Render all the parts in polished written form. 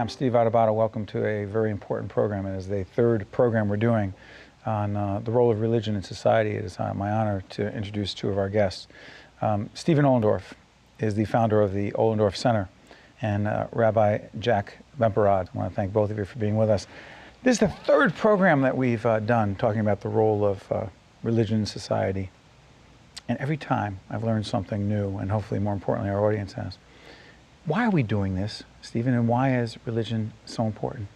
I'm Steve Adubato. Welcome to a very important program. It is the third program we're doing on the role of religion in society. It is my honor to introduce two of our guests. Stephen Ollendorff is the founder of the Ollendorff Center, and Rabbi Jack Bemporad. I want to thank both of you for being with us. This is the third program that we've done talking about the role of religion in society. And every time I've learned something new, and hopefully more importantly our audience has. Why are we doing this, Stephen, and why is religion so important?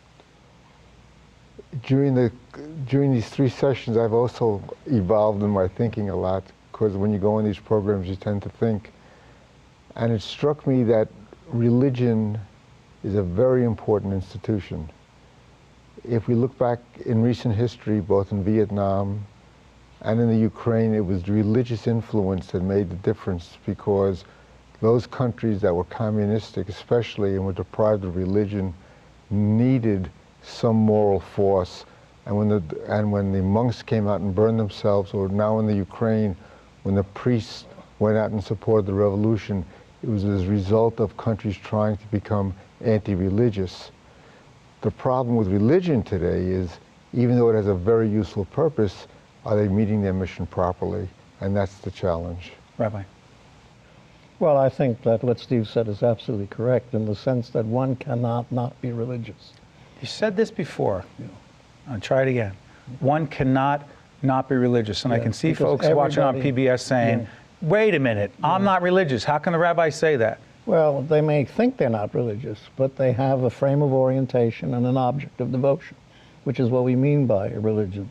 During these three sessions, I've also evolved in my thinking a lot, because when you go in these programs, you tend to think. And it struck me that religion is a very important institution. If we look back in recent history, both in Vietnam and in the Ukraine, it was the religious influence that made the difference, because those countries that were communistic especially and were deprived of religion needed some moral force. And when the monks came out and burned themselves, or now in the Ukraine, when the priests went out and supported the revolution, it was as a result of countries trying to become anti-religious. The problem with religion today is, even though it has a very useful purpose, are they meeting their mission properly? And that's the challenge. Rabbi. Well, I think that what Steve said is absolutely correct, in the sense that one cannot not be religious. You said this before. Yeah. I'll try it again. One cannot not be religious. And I can see folks watching on PBS saying, wait a minute, I'm not religious. How can the rabbi say that? Well, they may think they're not religious, but they have a frame of orientation and an object of devotion, which is what we mean by a religion.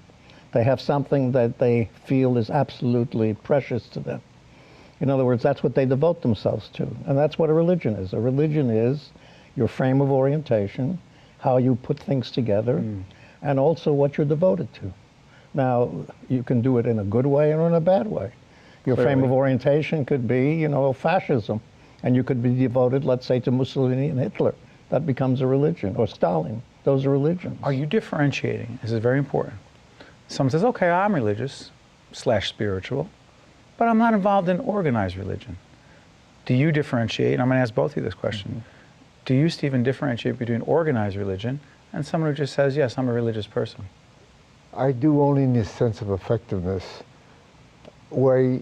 They have something that they feel is absolutely precious to them. In other words, that's what they devote themselves to. And that's what a religion is. A religion is your frame of orientation, how you put things together, and also what you're devoted to. Now, you can do it in a good way or in a bad way. Your frame of orientation could be, fascism. And you could be devoted, let's say, to Mussolini and Hitler. That becomes a religion. Or Stalin. Those are religions. Are you differentiating? This is very important. Someone says, okay, I'm religious / spiritual, but I'm not involved in organized religion. Do you differentiate? And I'm going to ask both of you this question. Do you, Stephen, differentiate between organized religion and someone who just says, yes, I'm a religious person? I do, only in this sense of effectiveness, where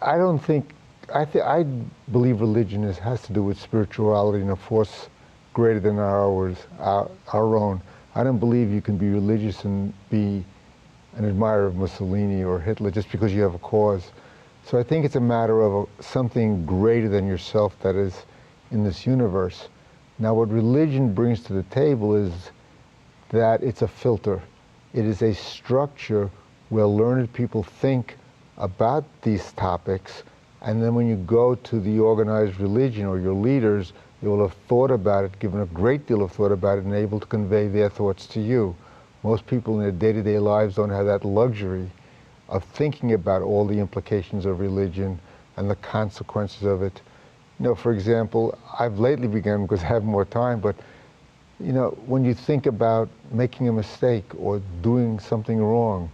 I believe religion has to do with spirituality and a force greater than our own. I don't believe you can be religious and be an admirer of Mussolini or Hitler just because you have a cause. So I think it's a matter of something greater than yourself that is in this universe. Now, what religion brings to the table is that it's a filter. It is a structure where learned people think about these topics, and then when you go to the organized religion or your leaders, they will have thought about it, given a great deal of thought about it, and able to convey their thoughts to you. Most people in their day-to-day lives don't have that luxury of thinking about all the implications of religion and the consequences of it. For example, I've lately begun, because I have more time, but when you think about making a mistake or doing something wrong,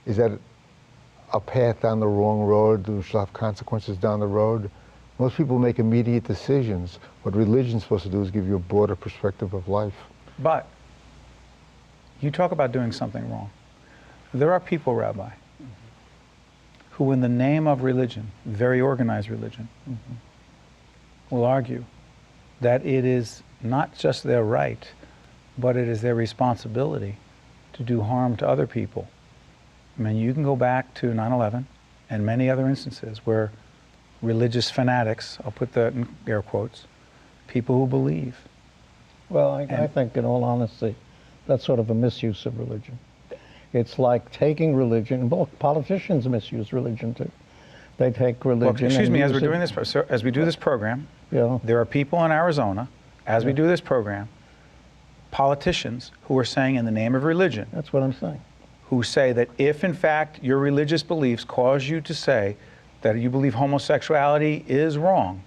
is that a path down the wrong road which will have consequences down the road? Most people make immediate decisions. What religion's supposed to do is give you a broader perspective of life. But you talk about doing something wrong. There are people, Rabbi, who in the name of religion, very organized religion, will argue that it is not just their right, but it is their responsibility to do harm to other people. I mean, you can go back to 9/11 and many other instances where religious fanatics, I'll put that in air quotes, people who believe. Well, I think, in all honesty, that's sort of a misuse of religion. It's like taking religion, well, politicians misuse religion too. They take religion. Well, excuse me, as we're doing this, so as we do this program, there are people in Arizona, as we do this program, politicians who are saying in the name of religion. That's what I'm saying. Who say that if in fact your religious beliefs cause you to say that you believe homosexuality is wrong,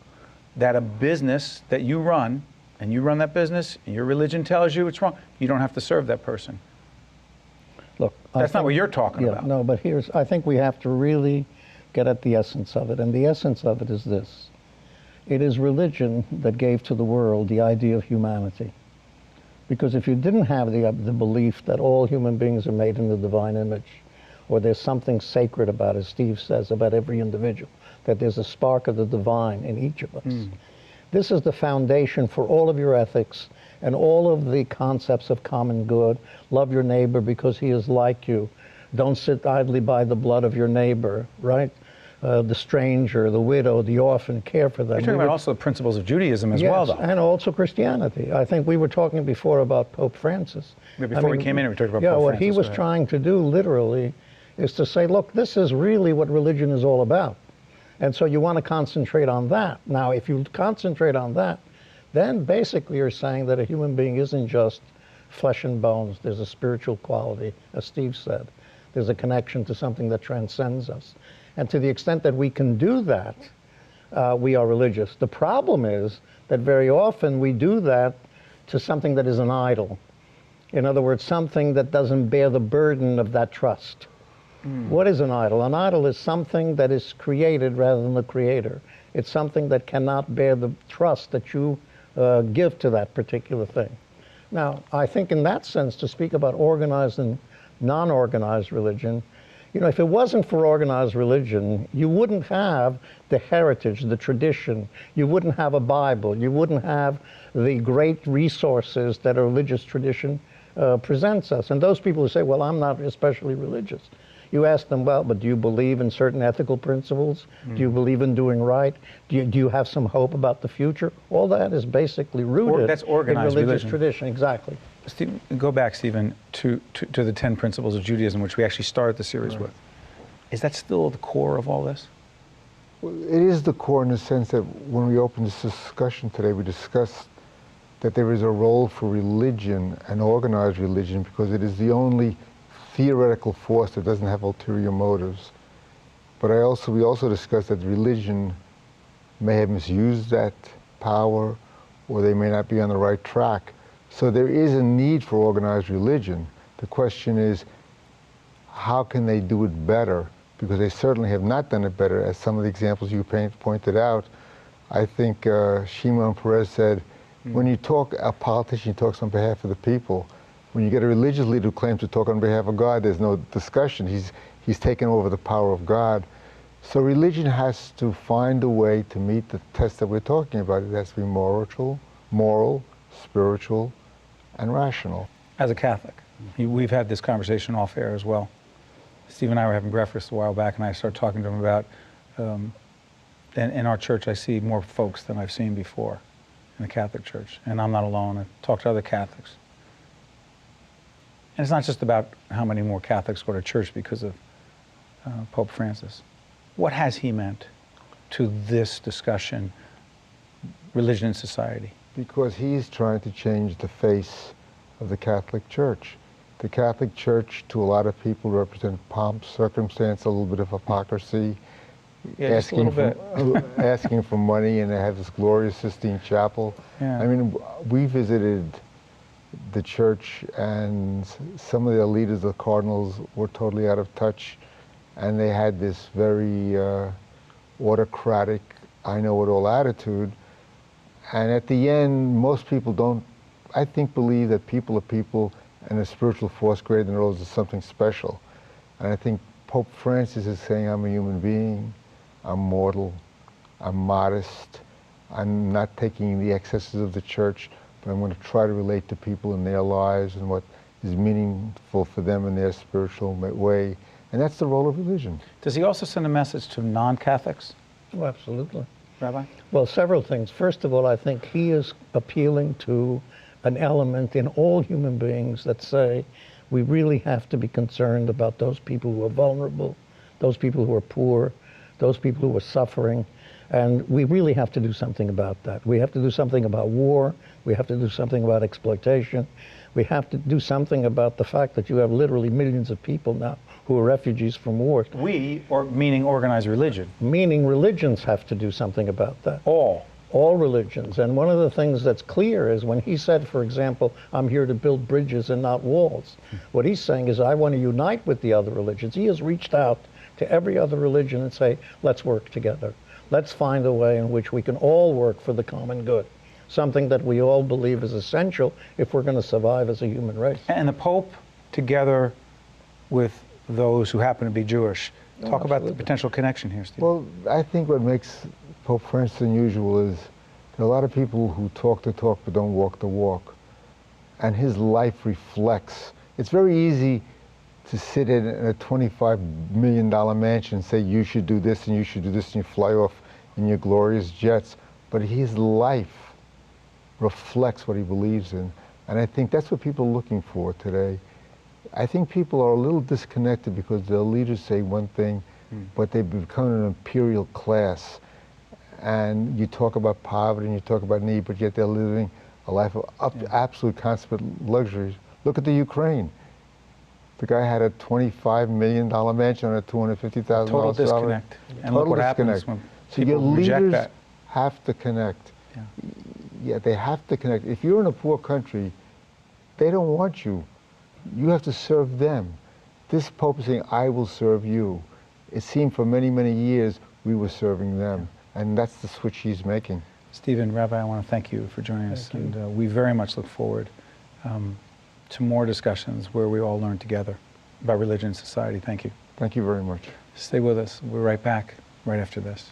that a business that you run, and you run that business, and your religion tells you it's wrong, you don't have to serve that person. Look, that's not what you're talking about. No, but I think we have to really get at the essence of it, and the essence of it is this. It is religion that gave to the world the idea of humanity. Because if you didn't have the belief that all human beings are made in the divine image, or there's something sacred about, as Steve says, about every individual, that there's a spark of the divine in each of us. This is the foundation for all of your ethics and all of the concepts of common good. Love your neighbor because he is like you. Don't sit idly by the blood of your neighbor, right? The stranger, the widow, the orphan, care for them. You're talking about also the principles of Judaism as well, though. And also Christianity. I think we were talking before about Pope Francis. Yeah, before we came in, we talked about Pope Francis. Yeah, what he was trying to do, literally, is to say, look, this is really what religion is all about. And so you want to concentrate on that. Now, if you concentrate on that, then basically you're saying that a human being isn't just flesh and bones. There's a spiritual quality, as Steve said. There's a connection to something that transcends us. And to the extent that we can do that, we are religious. The problem is that very often we do that to something that is an idol. In other words, something that doesn't bear the burden of that trust. What is an idol? An idol is something that is created rather than the creator. It's something that cannot bear the trust that you give to that particular thing. Now, I think in that sense, to speak about organized and non-organized religion, you know, if it wasn't for organized religion, you wouldn't have the heritage, the tradition. You wouldn't have a Bible. You wouldn't have the great resources that a religious tradition presents us. And those people who say, well, I'm not especially religious. You ask them, well, but do you believe in certain ethical principles? Do you believe in doing right? Do you have some hope about the future? All that is basically rooted that's organized in religious religion. tradition. Exactly. Steve, go back, Stephen, to the 10 principles of Judaism, which we actually started the series with. Is that still the core of all this? Well, it is the core in the sense that when we opened this discussion today, we discussed that there is a role for religion and organized religion because it is the only theoretical force that doesn't have ulterior motives. But we also discussed that religion may have misused that power, or they may not be on the right track. So there is a need for organized religion. The question is, how can they do it better? Because they certainly have not done it better. As some of the examples you pointed out, I think Shimon Peres said, when you talk, a politician talks on behalf of the people. When you get a religious leader who claims to talk on behalf of God, there's no discussion. He's taken over the power of God. So religion has to find a way to meet the test that we're talking about. It has to be moral, spiritual, and rational. As a Catholic, we've had this conversation off air as well. Steve and I were having breakfast a while back, and I started talking to him about, in our church, I see more folks than I've seen before in the Catholic Church, and I'm not alone. I talk to other Catholics. And it's not just about how many more Catholics go to church because of Pope Francis. What has he meant to this discussion, religion and society? Because he's trying to change the face of the Catholic Church. The Catholic Church, to a lot of people, represents pomp, circumstance, a little bit of hypocrisy, Yeah, just a little bit. asking for money, and they have this glorious Sistine Chapel. Yeah. I mean, we visited the church, and some of the leaders, the cardinals, were totally out of touch, and they had this very autocratic, I-know-it-all attitude. And at the end, most people don't, I think, believe that people are people, and a spiritual force greater than those is something special. And I think Pope Francis is saying, I'm a human being, I'm mortal, I'm modest, I'm not taking the excesses of the church, but I'm going to try to relate to people in their lives and what is meaningful for them in their spiritual way. And that's the role of religion. Does he also send a message to non-Catholics? Oh, absolutely. Rabbi? Well, several things. First of all, I think he is appealing to an element in all human beings that say we really have to be concerned about those people who are vulnerable, those people who are poor, those people who are suffering, and we really have to do something about that. We have to do something about war. We have to do something about exploitation. We have to do something about the fact that you have literally millions of people now who are refugees from war. We, or meaning organized religion. Meaning religions have to do something about that. All religions. And one of the things that's clear is when he said, for example, I'm here to build bridges and not walls. What he's saying is, I want to unite with the other religions. He has reached out to every other religion and say, let's work together. Let's find a way in which we can all work for the common good, something that we all believe is essential if we're going to survive as a human race. And the Pope, together with those who happen to be Jewish, talk about the potential connection here, Steve. Well, I think what makes Pope Francis unusual is there are a lot of people who talk the talk but don't walk the walk. And his life reflects. It's very easy to sit in a $25 million mansion and say, you should do this and you should do this, and you fly off in your glorious jets. But his life reflects what he believes in. And I think that's what people are looking for today. I think people are a little disconnected because their leaders say one thing, but they've become an imperial class. And you talk about poverty and you talk about need, but yet they're living a life of absolute consummate luxuries. Look at the Ukraine. The guy had a $25 million mansion on a $250,000 Total disconnect. And look what happens when people reject that. Have to connect. Yeah, they have to connect. If you're in a poor country, they don't want you. You have to serve them. This Pope is saying, I will serve you. It seemed for many, many years we were serving them. And that's the switch he's making. Stephen, Rabbi, I want to thank you for joining us. And we very much look forward to more discussions where we all learn together about religion and society. Thank you. Thank you very much. Stay with us. We're right back right after this.